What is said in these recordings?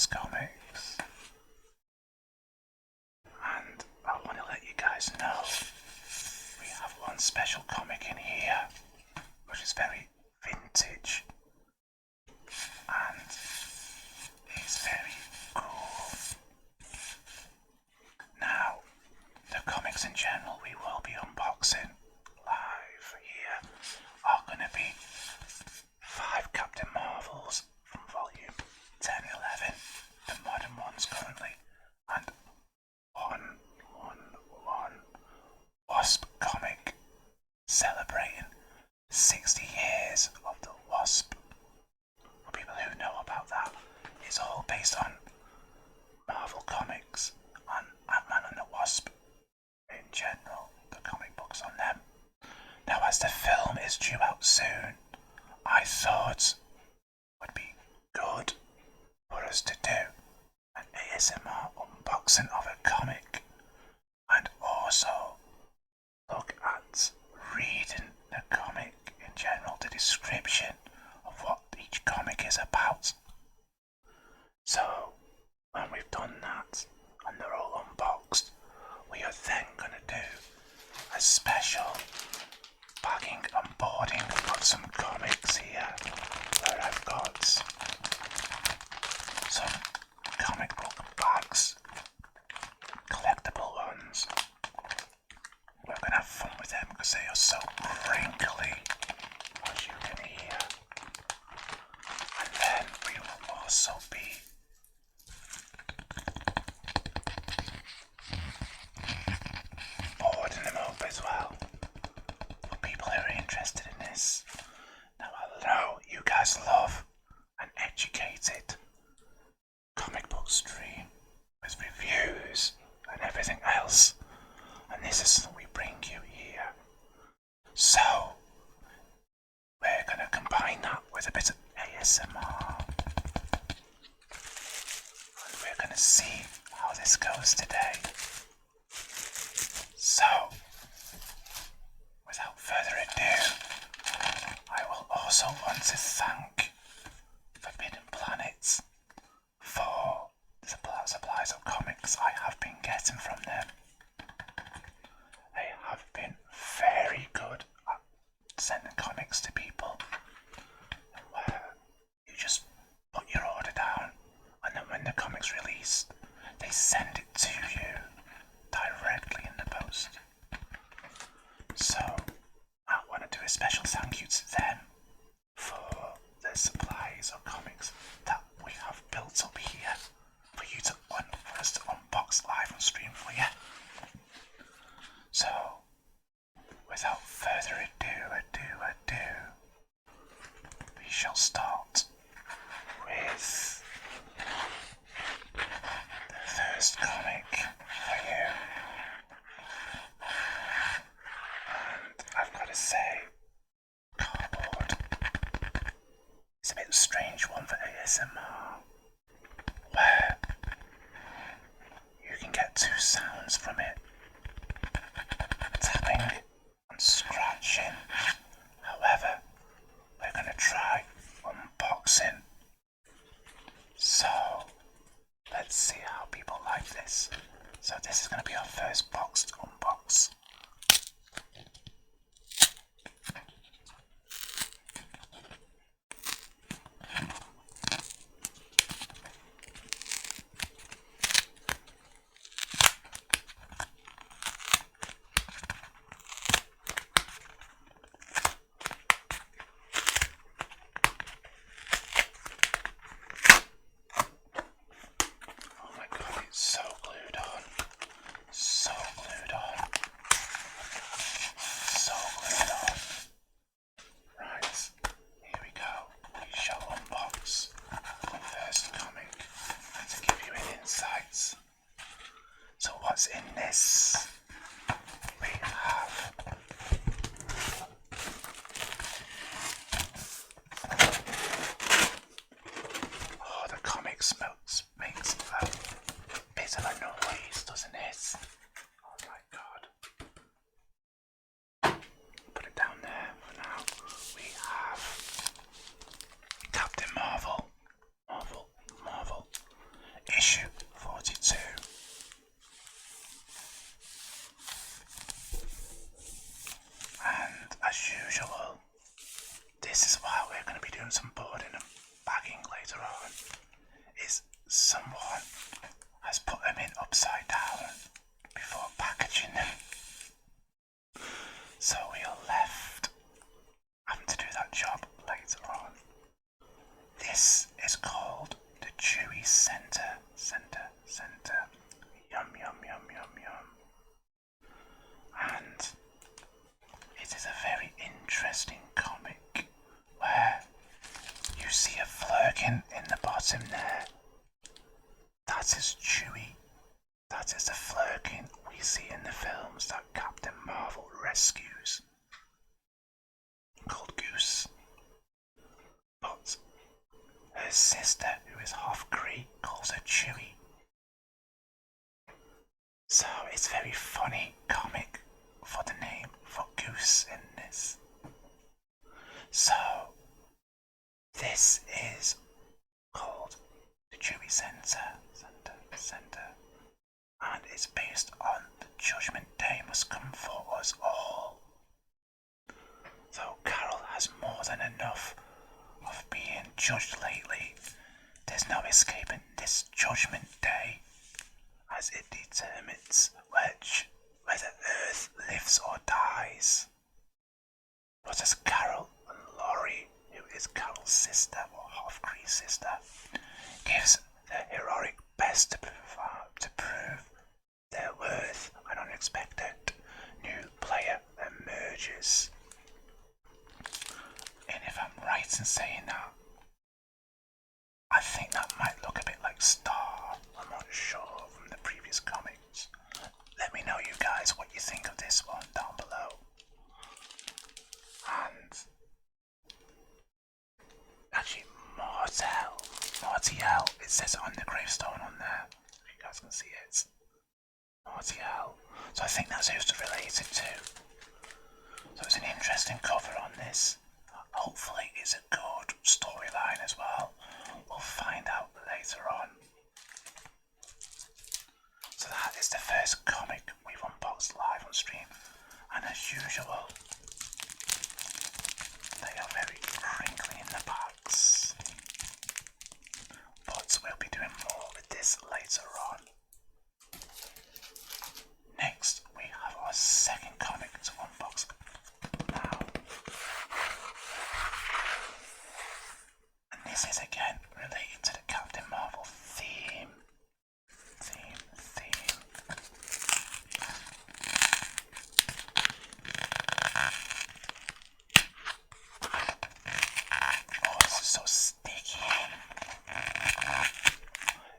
comics. And I want to let you guys know we have one special comic in here which is very vintage and it's very cool. Now, the comics in general we will be unboxing live here are going to be 5 Captain Marvels from volume 10, 11, the modern ones currently, and one Wasp comic celebrating 60 years of the Wasp. For people who know about that, it's all based on Marvel comics and Ant-Man and the Wasp in general, the comic books on them. Now, as the film is due out soon, I thought would be good for us to do an ASMR unboxing of a comic and also look at reading the comic in general, the description of what each comic is about. So when we've done that and they're all unboxed, we are then going to do a special bagging and boarding of some comics here, where I've got some comic book bags, collectible ones. We're going to have fun with them because they are so crinkly, as you can hear. And then we will also be boarding them up as well for people who are interested in this. Now, I know you guys love an educated comic book stream with reviews and everything else, and this is something we bring you here. So we're going to combine that with a bit of ASMR, and we're going to see how this goes today. So without further ado, I will also want to thank Forbidden Planet for the supplies of comics I have been getting from them. They have been very good at sending comics to people, where you just put your order down and then when the comic's released, they send it to you directly in the post. So I want to do a special thank you to them for the supplies of comics that we have built up here for you to for us to unbox live on stream for you. So without further ado, we shall start with the first comic for you. And I've got to say, cardboard is a bit strange one for ASMR, where you can get 2 sounds from it: tapping and scratching. However, we're going to try unboxing. So let's see how people like this. So this is going to be our first box to unbox. What's in this? We have the comic makes a bit of a noise, doesn't it? Oh my god. Put it down there for now. We have Captain Marvel. someone has put them in upside down before packaging them. So we are left having to do that job later on. This is called the Chewy Center. Yum, yum, yum, yum, yum. And it is a very interesting comic where you see a Flurkin in the bottom there. That is Chewy. That is the Flurkin we see in the films that Captain Marvel rescues, called Goose. But her sister, who is half Cree, calls her Chewy. So it's a very funny comic for the name for Goose in this. So this is called the Chewy Center, and it's based on the Judgment Day must come for us all. So Carol has more than enough of being judged lately. There's no escaping this Judgment Day, as it determines whether Earth lives or dies. But as Carol and Laurie, who is Carol's sister or half-Cree sister, gives their heroic best to prove their worth, an unexpected new player emerges. And if I'm right in saying that, I think that might look a bit like Star. I'm not sure from the previous comics. Let me know, you guys, what you think of this one down below. And actually, Martial, it says it on the gravestone on there. If you guys can see it. Martial. So I think that's who it's related to. So it's an interesting cover on this. Hopefully it's a good storyline as well. We'll find out later on. So that is the first comic we've unboxed live on stream. And as usual, they are very crinkly in the packs. But we'll be doing more with this later on. Next, we have our second comic to unbox now. And this is again related to the Captain Marvel theme. Oh, this is so sticky.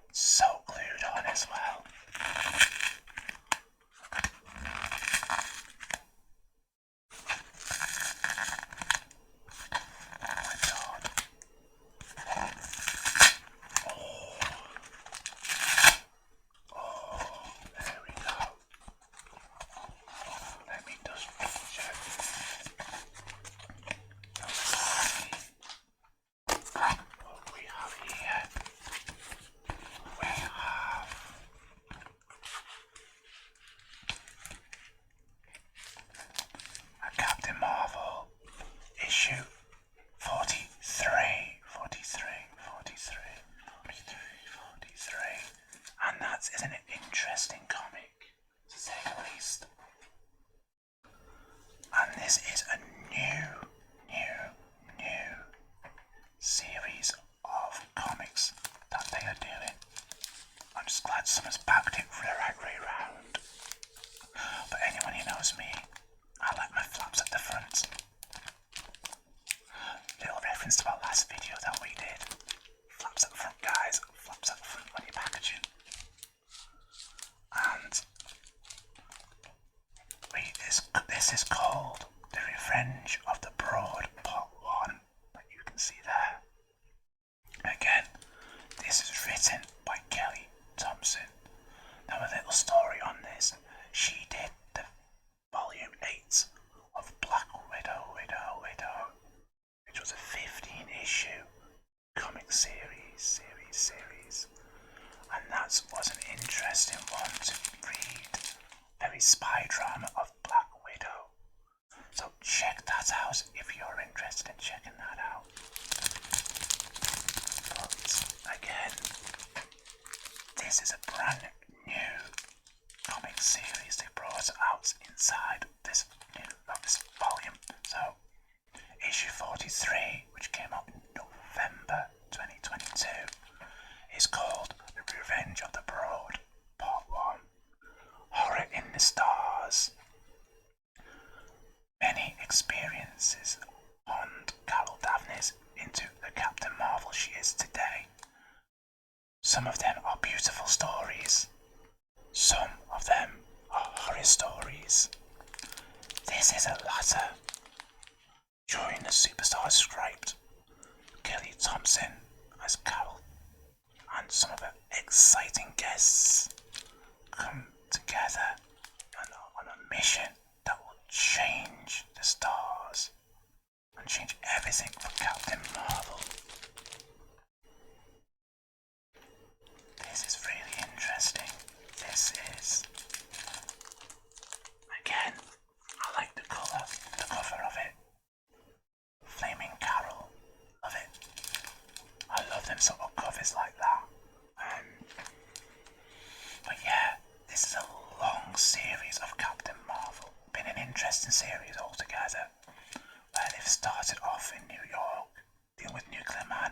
It's so glued on as well. Isn't it interesting comic, to say the least? And this is a new series of comics that they are doing. I'm just glad someone's backed it for the right way round. But anyone who knows me, I like my flaps at the front. Little reference to our last video that we did. Flaps at the front, guys. Flaps at the front when you're packaging. And this is called The Revenge of the Broad Part 1, that you can see there. Again, this is written by Kelly Thompson. Now a little story on this. She did the volume 8 of Black Widow, which was a 15-issue comic series. And that was an interesting one to read. Very spy drama of Black Widow. So check that out if you're interested in checking that out. But again, this is a brand new comic series they brought out inside this volume. So, issue 43, which came out in November 2022, is called The Revenge of the Brood, Part 1. Horror in the Stars. Many experiences haunt Carol Davnis into the Captain Marvel she is today. Some of them are beautiful stories. Some of them are horror stories. This is a latter. During the Superstar script, Kelly Thompson as Carol and some of her exciting guests come together on a mission that will change the stars and change everything for Captain Marvel. This is really interesting. This is, again, I like the cover of it. Flaming Carol, love it. I love them sort of covers like that. But yeah, this is a long series of Captain Marvel. Been an interesting series altogether, where they've started off in New York, dealing with Nuclear Man,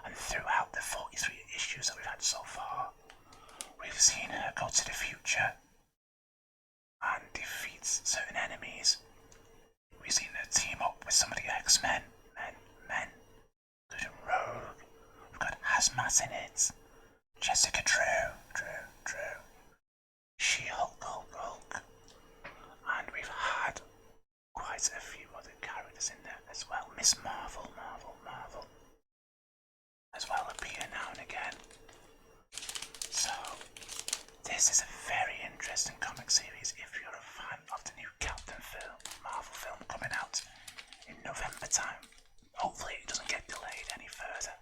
and throughout the 43 issues that we've had so far, we've seen her go to the future and defeat certain enemies. We've seen her team up with some of the X-Men, men, including Rogue. We've got Hazmat in it, Jessica Drew, She-Hulk, Hulk, and we've had quite a few other characters in there as well. Miss Marvel, as well appear now and again. So, this is a very interesting comic series if you're a fan of the new Captain Marvel film coming out in November time. Hopefully it doesn't get delayed any further.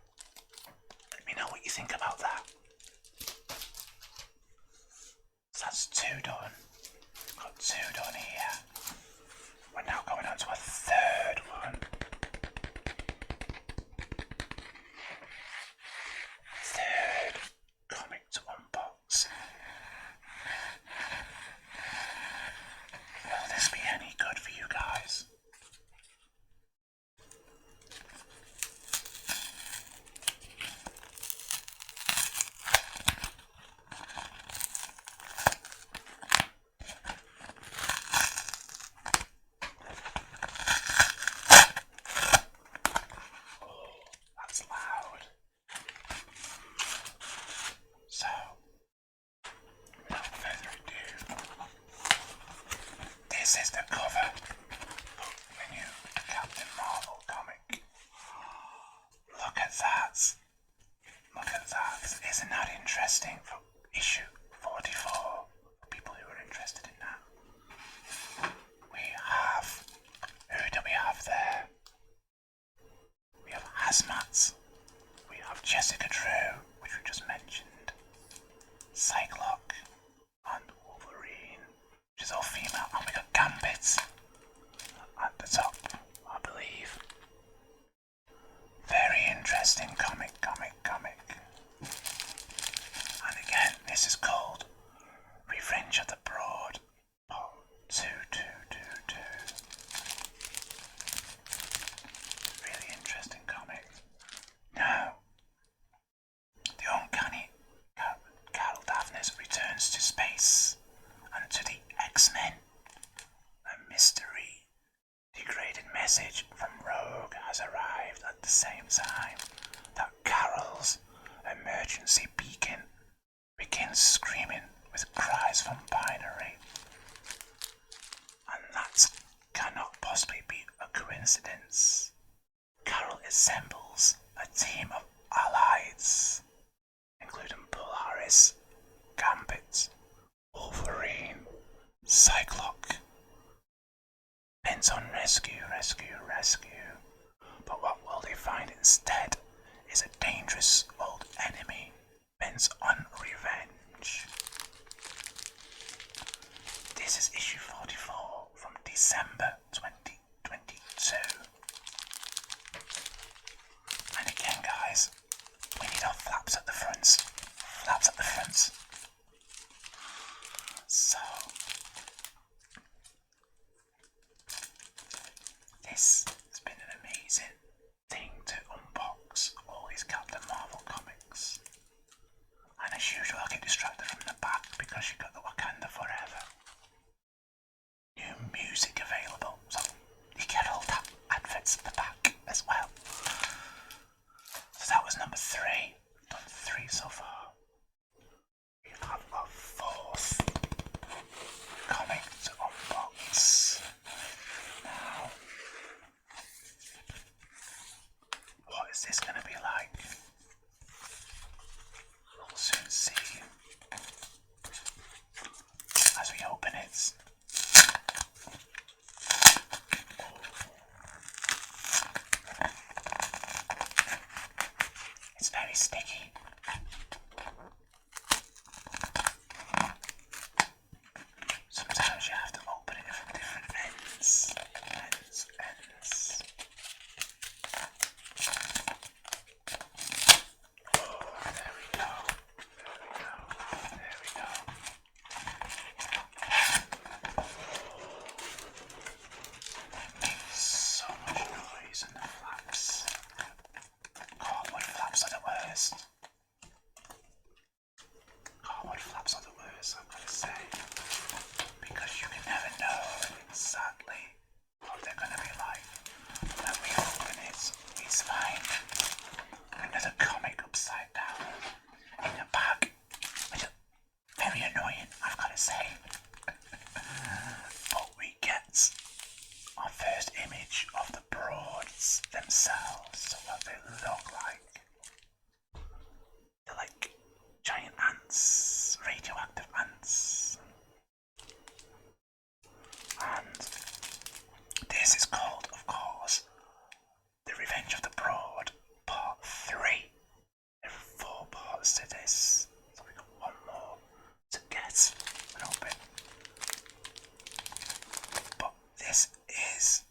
Let me know what you think about that. So that's 2 done. Got 2 done here. We're now going on to a 3rd one. 3rd comic to unbox. Will this be any good for you guys? This is the cover of the new Captain Marvel comic. Look at that. Isn't that interesting for issue 44? For people who are interested in that. Who do we have there? We have Hazmat. We have Jessica Drew, which we just mentioned. Cyclops and Wolverine, which is all female, and we got Gambit at the top, I believe. Very interesting comic. And again, this is called Revenge of the Brood, Part 2. Really interesting comic. Now, the uncanny Carol Davnis returns to space and to the X-Men. A mystery degraded message from Rogue has arrived at the same time that Carol's emergency beacon begins screaming with cries from Binary. And that cannot possibly be a coincidence. Carol assembles a team of allies, including Polaris, Gambit, Wolverine, Cyclops, bent on rescue. But what will they find instead is a dangerous old enemy bent on revenge. This is issue 44 from December 2022. And again, guys, we need our flaps at the front. Flaps at the front. So this has been an amazing thing to unbox all these Captain Marvel comics. And as usual, I get distracted from the back because you got the Wakanda Forever. New music available, so you get all that adverts at the back as well. So that was number 3. Done 3 so far. We have our 4th comic to unbox. Now, what is this going to be like? We'll soon see as we open it. It's very sticky. Sometimes you have to open it from different ends. Oh, there we go. So much noise in the flaps. Cardboard flaps are the worst. Cardboard flaps are the worst, I've got to say. Because you can never know exactly what they're going to be like. When we open it, we find another comic upside down in a bag, which is very annoying, I've got to say. But we get our first image of the Broads themselves, so what they look like. They're like giant ants, radioactive ants. And this is called, of course, The Revenge of the Broad, Part 3. There are 4 parts to this, so we've got 1 more to get and open. But this is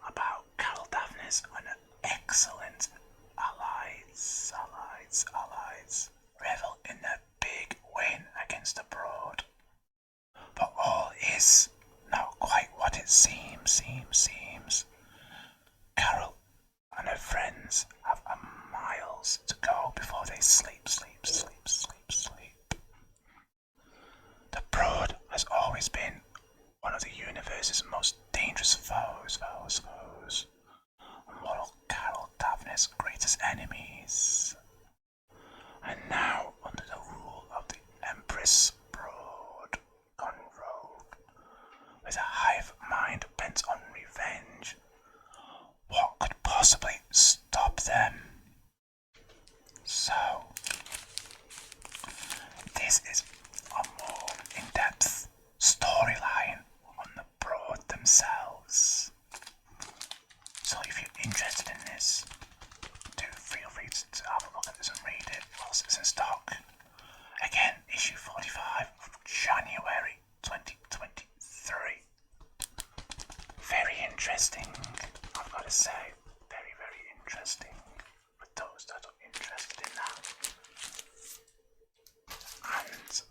about Carol Daphnis and her excellent allies revel in their big win against the Broad. But all is not quite what it seems. Carol and her friends have miles to go before they sleep. The Broad has always been one of the universe's most dangerous foes. One of Carol Daphnis' greatest enemies. And now, under the rule of the Empress Broad, gone rogue, with a hive mind bent on revenge, what could possibly stop them? So, this is a more in-depth storyline on the Broad themselves. So if you're interested in this, do feel free to have a look at this and read it whilst it's in stock. Again, issue 45 of January 2023. Very interesting, I've got to say. Very, very interesting for those that are interested in that. And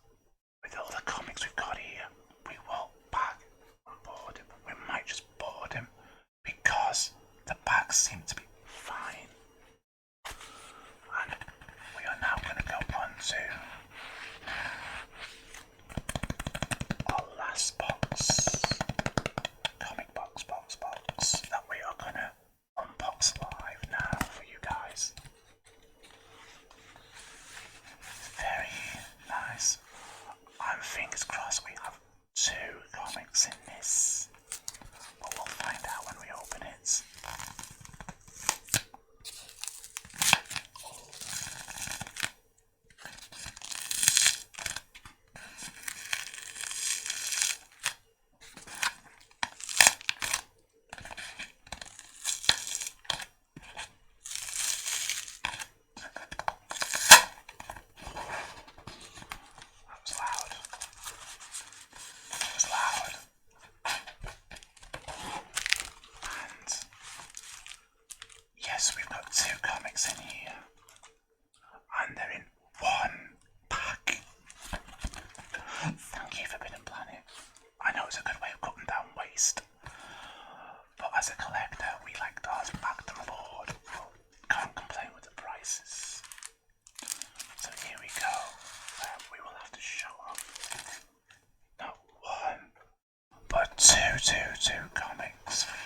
two comics for you.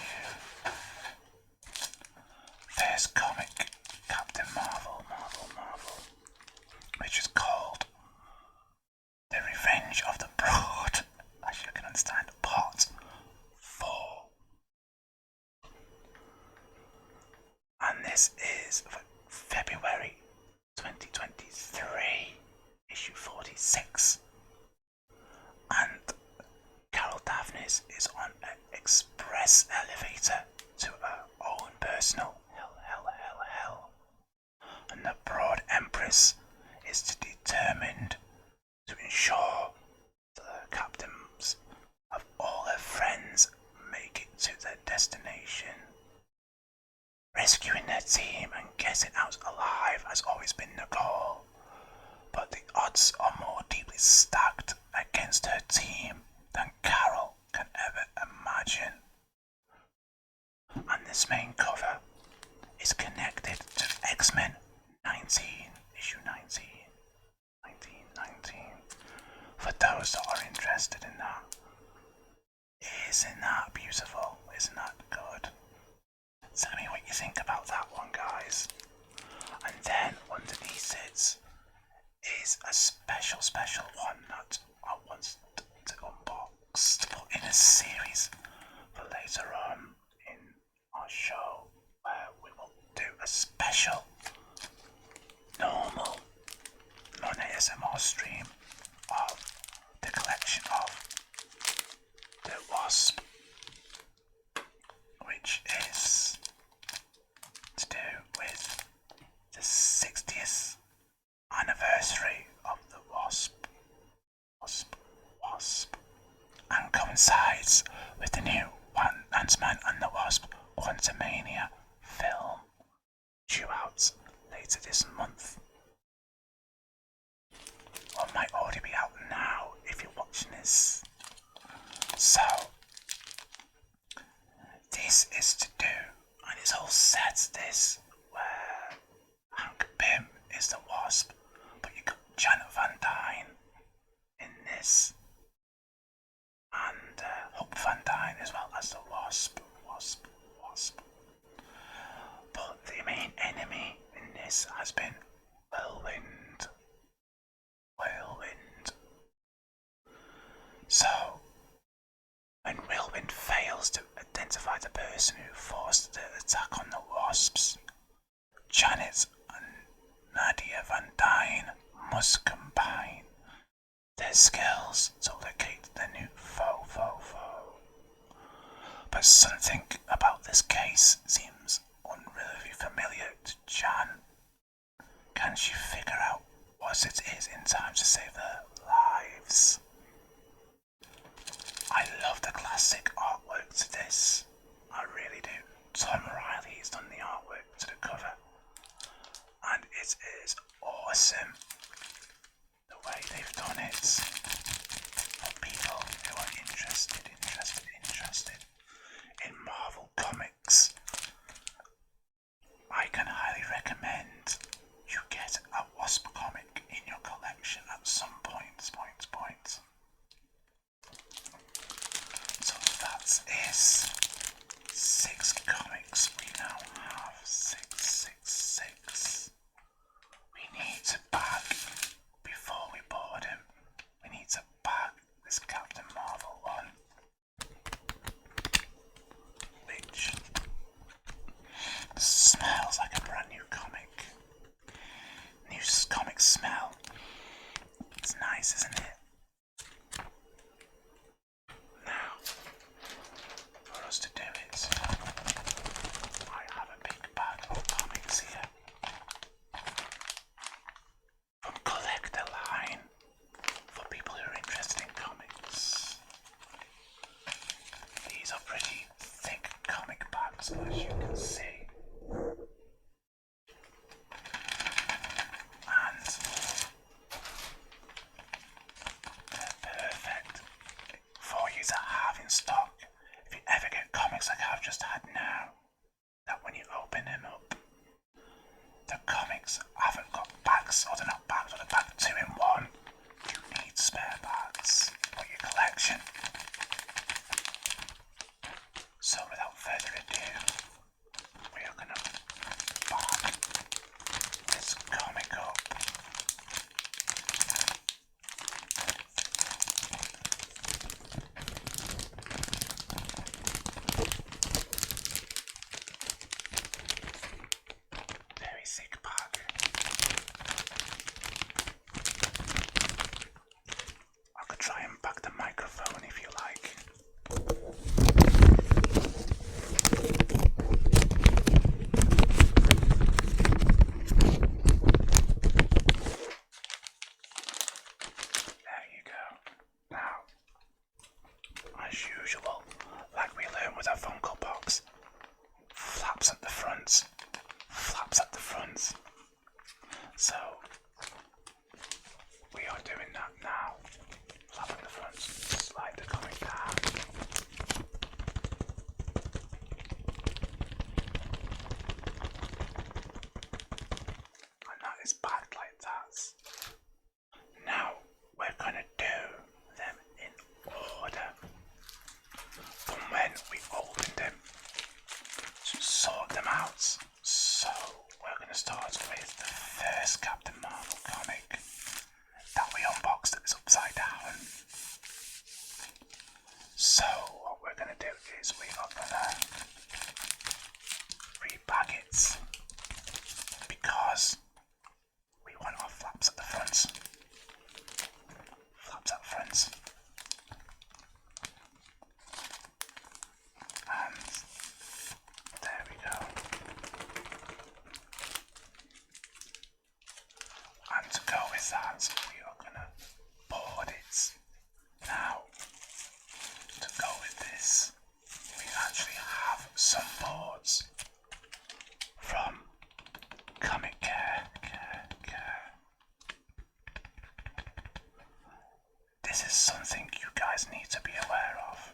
First comic, Captain Marvel, which is called The Revenge of the Brood, as you can understand, Part 4. And this is for February 2023, issue 46. And Carol Daphnis is on an express elevator to her own personal hell. And the Broad Empress is determined to ensure the captains of all her friends make it to their destination. Rescuing their team and getting out alive has always been the goal, but the odds are more deeply stacked against her team than Carol can ever imagine. And this main cover is connected to X-Men 19, issue 19. For those that are interested in that. Isn't that beautiful? Isn't that good? Tell me what you think about that one, guys. And then underneath it is a special one that I want to unbox, to put in a series for later on in our show, where we will do a special normal non-ASMR stream of the collection of the Wasp, which is to do with the 60th anniversary of the Wasp, and coincides with the new Ant-Man and the Wasp Quantumania film, due out later this month. Or might already be out now if you're watching this. So, this is to do, and it's all set this, where Hank Pym is the Wasp, but you got Janet Van Dyne in this, and Hope Van Dyne as well as the Wasp. But the main enemy in this has been Whirlwind. So, when Whirlwind fails to identify the person who forced the attack on the Wasps, Janet and Nadia Van Dyne must combine their skills to locate the new foe. But something about this case seems unreally familiar to Jan. Can she figure out what it is in time to save their lives? I love the classic artwork to this. I really do. Tom Riley has done the artwork to the cover, and it is awesome the way they've done it. For people who are interested in Marvel Comics, I can highly recommend you get a Wasp comic in your collection at some point. So that is 6 comics we now have. 6. We need to bag, before we board him, we need to bag this Captain Marvel one, which smells like a brand new comic. New comic smell. It's nice, isn't it? Now, for us to do it, I have a big bag of comics here. From Collector Line, for people who are interested in comics. These are pretty thick comic bags, as you can see. Like I've just had now, that when you open them up, the comics haven't got bags, or they're not bags, or they're bagged 2 in 1. You need spare bags for your collection. this is something you guys need to be aware of.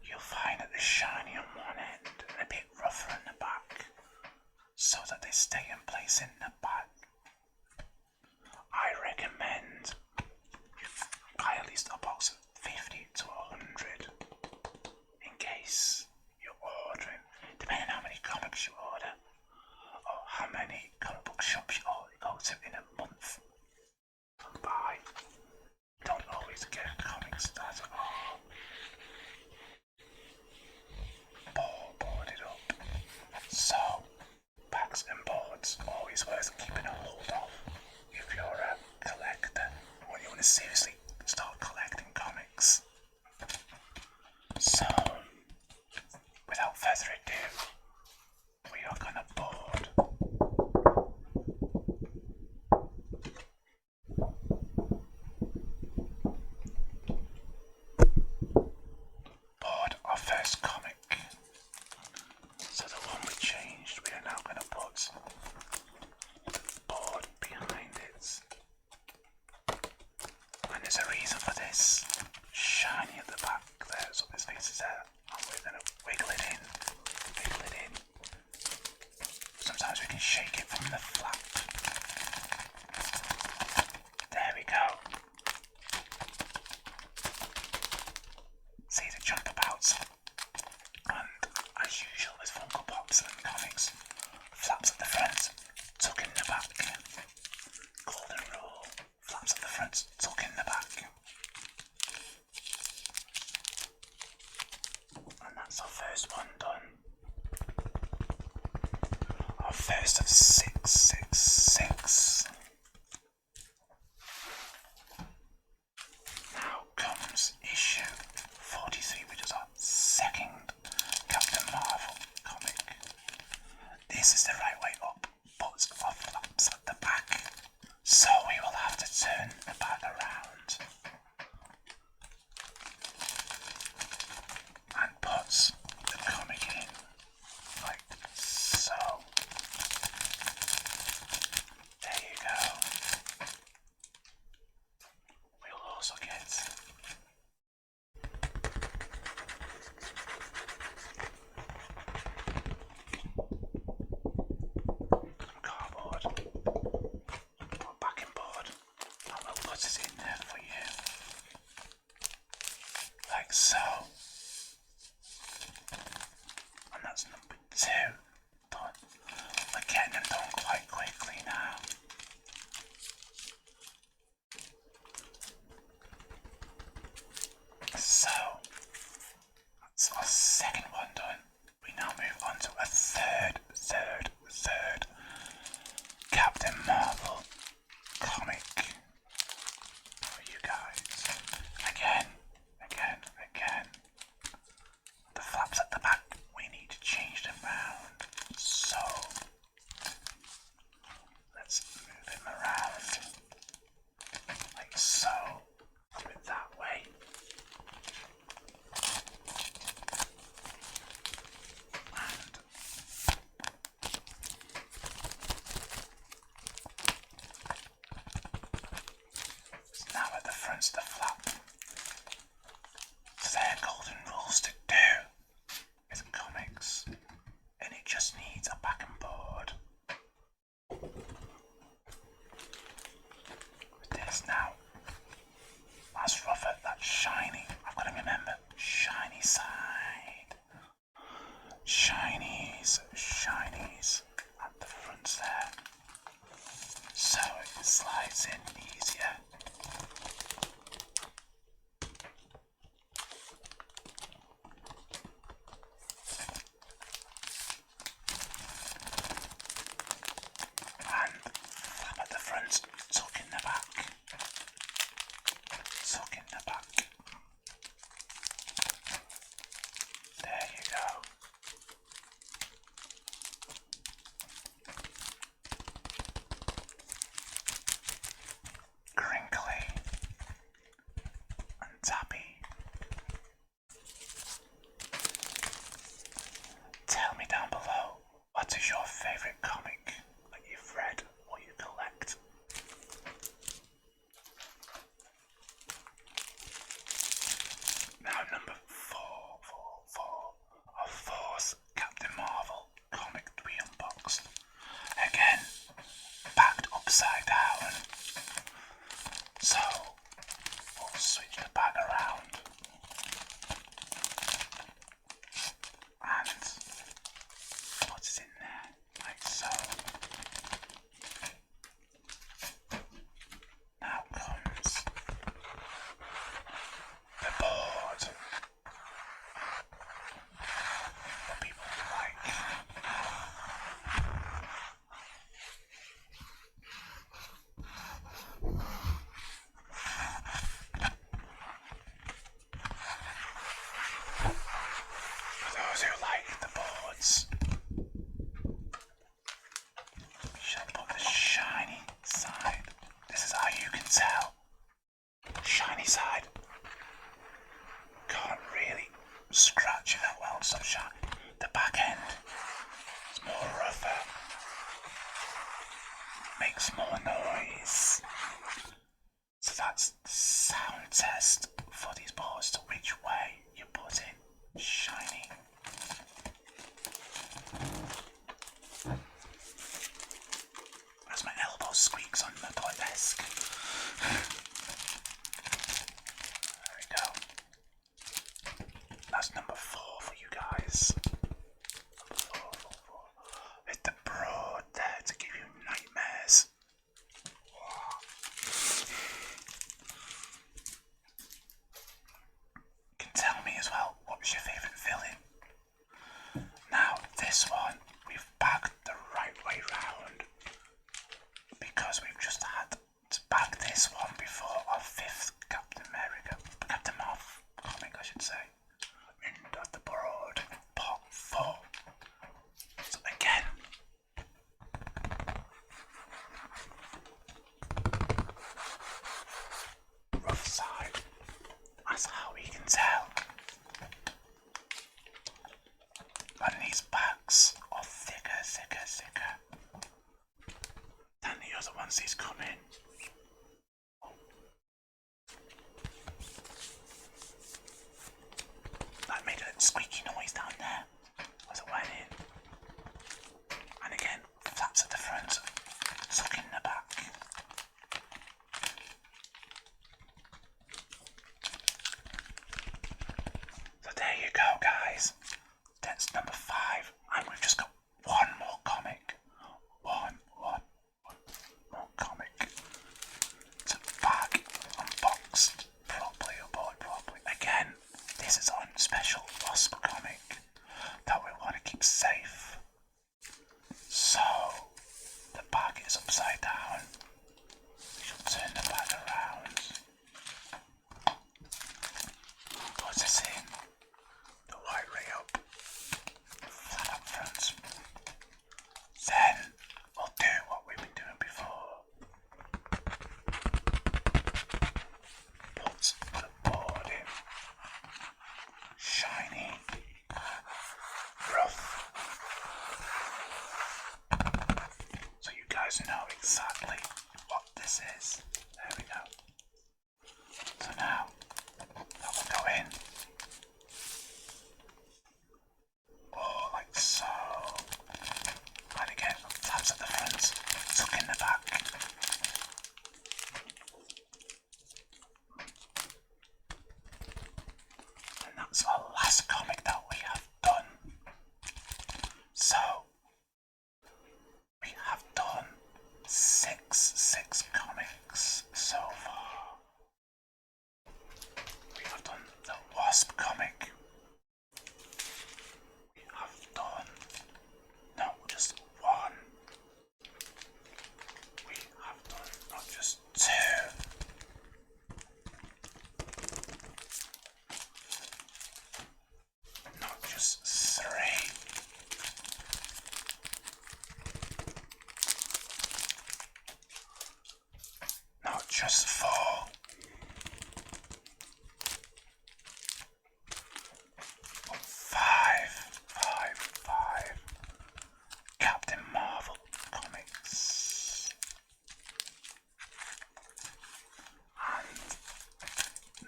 You'll find that they're shiny on one end and a bit rougher in the back, so that they stay in place in the back. I recommend you buy at least a box of 50 to 100 in case you're ordering, depending on how many comics you order or how many comic book shops you go to in a month. Buy. Don't always get comics that are boarded up. So, packs and boards always worth keeping a hold of if you're a collector or you want to seriously start collecting comics. So, without further ado, we are gonna board. Board our first comic. So the one we changed, we are now gonna put the board behind it. And there's a reason for this. Shiny at the back there, so this face is there. And we're gonna wiggle it in. Sometimes we can shake it from the flap. There we go. See the jump about. And as usual with Funko Pops and comics, flaps at the front, tuck in the back. Golden rule, flaps at the front, tuck in the back. And that's our first one done. Our first of 666. Now comes issue 43, which is our second Captain Marvel comic. This is the right way up, but our flaps at the back, so we will have to turn the bag around and put the comic in like so. There you go. We'll also get cardboard or backing board, and we'll put it in there for you, like so. And that's number 2 done. We're getting them done quite quickly now. So that's our second one done. We now move on to a third Captain Marvel comic for you guys. Again. The flaps at the back, we need to change them round. So let's move him around like so. Do it that way. And now at the front's the flap. So there are golden rules to do with comics, and it just needs a back and board. With this now, that's rougher, that's shiny. I've got to remember, shiny side. Shinies at the front there. So it slides in easier. And flap at the front, tuck in the back. There you go. Crinkly. makes more noise. So that's the sound test for these boards, to which way you put in shiny. As my elbow squeaks on the toy desk. There we go. That's number 4 for you guys. Number 4. With the broad there to give you nightmares. You can tell me as well, what was your favourite filling? Now, this one, we've bagged the right way round. Because we've just had to bag this one before our 5th Captain Marvel comic, I should say. Into the Broad, part 4. So again, rough side, that's how we can tell. And these bags are thicker than the other ones these come in. That made a squeaky noise down there as it went in. And again, flaps at the front, tuck in the back. So there you go, guys. That's number 5, and we've just got one more comic. One more comic to bag, unboxed properly, or bought properly. Again, this is on special Wasp comic that we want to keep safe. So the bag is upside down. We shall turn the bag around. Put this in. The white ray up. Flat up front. Then we'll do what we've been doing before. Put the board in. Shiny. Rough. So you guys know exactly what this is. There we go. So now that will go in. Oh, like so. And again, flaps at the front, tuck in the back. And that's our last comic that we have done. So, we have done six comics so far. We have done the Wasp comic. We have done, no, just one. We have done not just 2. Not just 3. Not just 4. But 5 Captain Marvel comics. And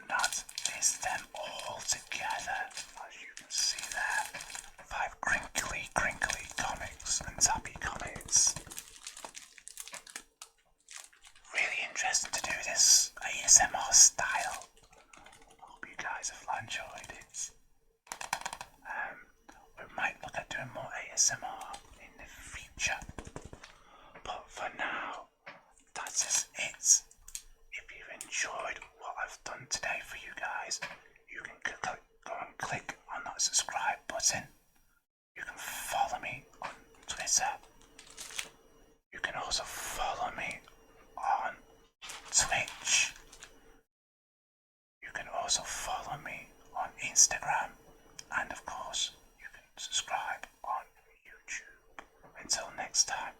that is them all together, as you can see there. 5 crinkly comics and tappy comics. Really interesting to do this ASMR style. Hope you guys have enjoyed it. We might look at doing more ASMR in the future. But for now, that is it. If you've enjoyed what I've done today for you guys, you can go and click on that subscribe button. You can follow me on Twitter. You can also follow me on Twitch. You can also follow me on Instagram. And of course, you can subscribe on YouTube. Until next time.